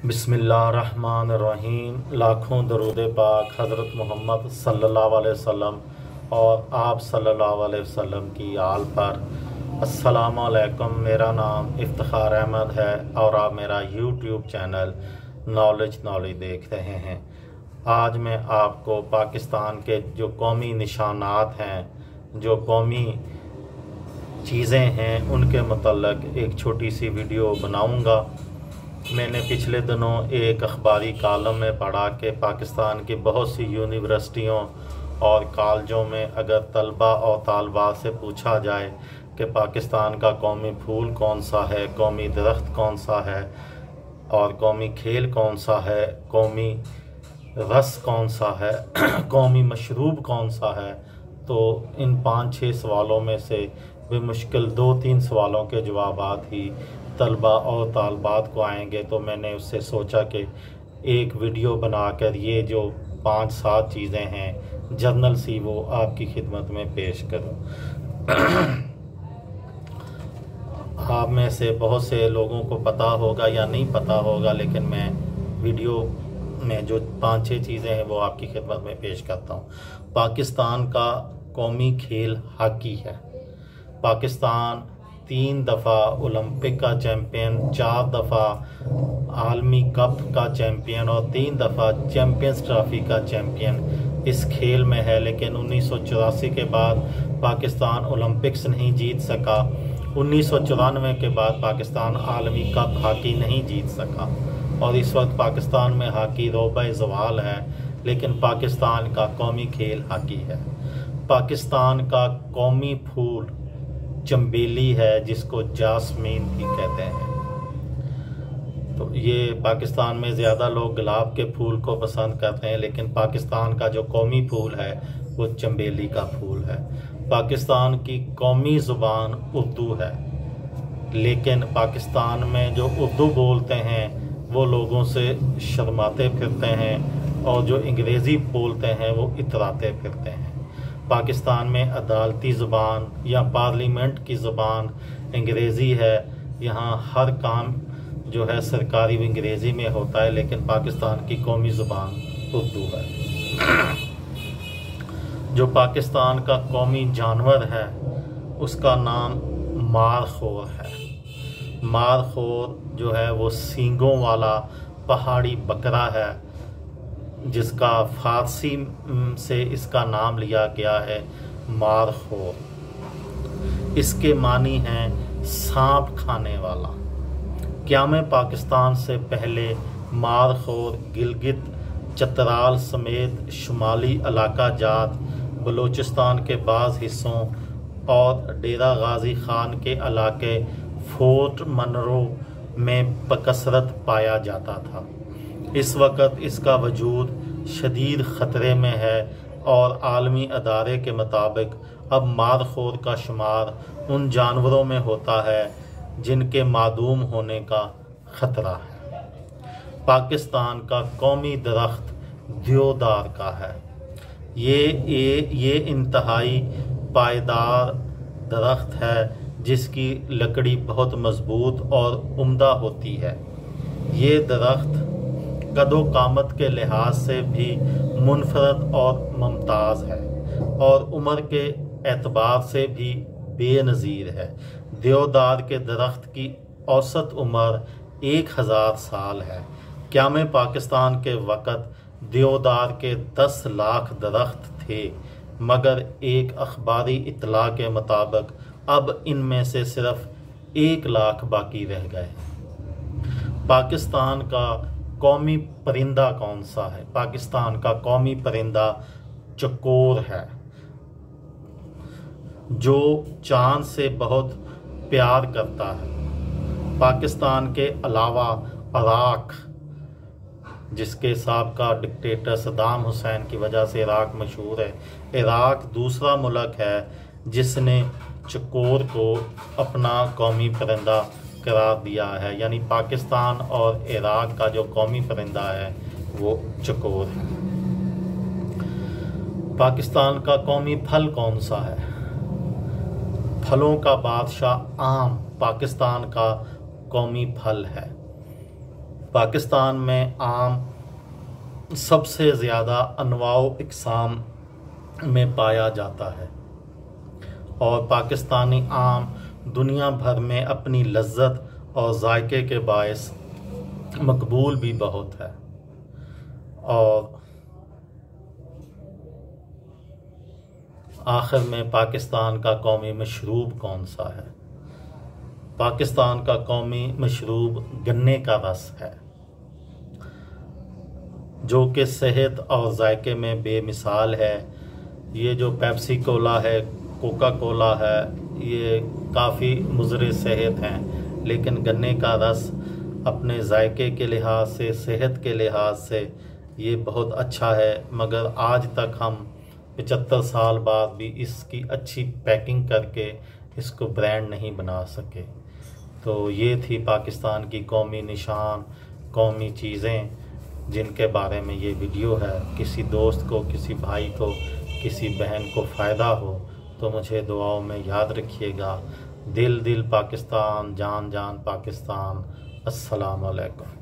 बिस्मिल्लाहिर्रहमानिर्रहीम। लाखों दरूद पाक हज़रत मोहम्मद सल्लल्लाहु अलैहि वसल्लम और आप सल्लल्लाहु अलैहि वसल्लम की आल पर। अस्सलामु अलैकुम। मेरा नाम इफ्तिखार अहमद है और आप मेरा यूट्यूब चैनल नॉलेज देख रहे हैं। आज मैं आपको पाकिस्तान के जो कौमी निशानात हैं, जो कौमी चीज़ें हैं, उनके मतलब एक छोटी सी वीडियो बनाऊंगा। मैंने पिछले दिनों एक अखबारी कॉलम में पढ़ा कि पाकिस्तान की बहुत सी यूनिवर्सिटियों और कॉलेजों में अगर तलबा और तालबात से पूछा जाए कि पाकिस्तान का कौमी फूल कौन सा है, कौमी दरख्त कौन सा है और कौमी खेल कौन सा है, कौमी रस कौन सा है, कौमी मशरूब कौन सा है, तो इन 5-6 सवालों में से बेमुश्किल 2-3 सवालों के जवाबात ही तलबा और तालबात को आएंगे। तो मैंने उससे सोचा कि एक वीडियो बनाकर ये जो 5-7 चीज़ें हैं जर्नल सी, वो आपकी खिदमत में पेश करूं। आप में से बहुत से लोगों को पता होगा या नहीं पता होगा, लेकिन मैं वीडियो में जो 5-6 चीज़ें हैं वो आपकी खिदमत में पेश करता हूँ। पाकिस्तान का कौमी खेल हॉकी है। पाकिस्तान 3 दफ़ा ओलंपिक का चैम्पियन, 4 दफ़ा आलमी कप का चैम्पियन और 3 दफ़ा चैम्पियंस ट्रॉफी का चैम्पियन इस खेल में है। लेकिन 1984 के बाद पाकिस्तान ओलंपिक्स नहीं जीत सका। 1994 के बाद पाकिस्तान आलमी कप हॉकी नहीं जीत सका और इस वक्त पाकिस्तान में हॉकी रोबे ज़वाल है। लेकिन पाकिस्तान का कौमी खेल हॉकी है। पाकिस्तान का कौमी फूल चंबेली है, जिसको जासमीन भी कहते हैं। तो ये पाकिस्तान में ज़्यादा लोग गुलाब के फूल को पसंद करते हैं, लेकिन पाकिस्तान का जो कौमी फूल है वो चंबेली का फूल है। पाकिस्तान की कौमी ज़ुबान उर्दू है, लेकिन पाकिस्तान में जो उर्दू बोलते हैं वो लोगों से शर्माते फिरते हैं और जो अंग्रेज़ी बोलते हैं वो इतराते फिरते हैं। पाकिस्तान में अदालती ज़ुबान या पार्लियामेंट की ज़ुबान अंग्रेज़ी है। यहाँ हर काम जो है सरकारी अंग्रेज़ी में होता है, लेकिन पाकिस्तान की कौमी ज़ुबान उर्दू है। जो पाकिस्तान का कौमी जानवर है उसका नाम मारखोर है। मारखोर जो है वो सींगों वाला पहाड़ी बकरा है, जिसका फारसी से इसका नाम लिया गया है मारखोर। इसके मानी हैं सांप खाने वाला। क़याम पाकिस्तान से पहले मारखोर गिलगित चतराल समेत शुमाली इलाका जात, बलूचिस्तान के बाज़ हिस्सों और डेरा गाजी खान के इलाके फोर्ट मनरो में बकसरत पाया जाता था। इस वक्त इसका वजूद शदीद ख़तरे में है और आलमी अदारे के मुताबिक अब मारखोर का शुमार उन जानवरों में होता है जिनके मादूम होने का ख़तरा है। पाकिस्तान का कौमी दरख्त देवदार का है। ये इंतहाई पायदार दरख्त है, जिसकी लकड़ी बहुत मजबूत और उम्दा होती है। ये दरख्त कदो कामत के लिहाज से भी मुनफरद और मुमताज़ है और उम्र के एतबार से भी बेनज़ीर है। देवदार के दरख्त की औसत उम्र 1000 साल है। क़याम पाकिस्तान के वक़्त देवदार के 10 लाख दरख्त थे, मगर एक अखबारी इत्तला के मुताबिक अब इनमें से सिर्फ 1 लाख बाकी रह गए। पाकिस्तान का कौमी परिंदा कौन सा है? पाकिस्तान का कौमी परिंदा चकोर है, जो चांद से बहुत प्यार करता है। पाकिस्तान के अलावा इराक, जिसके साबका डिक्टेटर सद्दाम हुसैन की वजह से इराक मशहूर है, इराक दूसरा मुल्क है जिसने चकोर को अपना कौमी परिंदा करार दिया है। यानी पाकिस्तान और इराक का जो कौमी परिंदा है वो चकोर है। पाकिस्तान का कौमी फल कौन सा है? फलों का बादशाह आम पाकिस्तान का कौमी फल है। पाकिस्तान में आम सबसे ज़्यादा अनवाओ इकसाम में पाया जाता है और पाकिस्तानी आम दुनिया भर में अपनी लज्जत और जायके के बायस मकबूल भी बहुत है। और आखिर में पाकिस्तान का कौमी मशरूब कौन सा है? पाकिस्तान का कौमी मशरूब गन्ने का रस है, जो कि सेहत और जायके में बेमिसाल है। ये जो पेप्सी कोला है, कोका कोला है, ये काफ़ी मुज़र सेहत हैं, लेकिन गन्ने का रस अपने जायके के लिहाज से, सेहत के लिहाज से ये बहुत अच्छा है। मगर आज तक हम 75 साल बाद भी इसकी अच्छी पैकिंग करके इसको ब्रांड नहीं बना सके। तो ये थी पाकिस्तान की कौमी निशान, कौमी चीज़ें, जिनके बारे में ये वीडियो है। किसी दोस्त को, किसी भाई को, किसी बहन को फ़ायदा हो तो मुझे दुआओं में याद रखिएगा। दिल दिल पाकिस्तान, जान जान पाकिस्तान। अस्सलाम वालेकुम।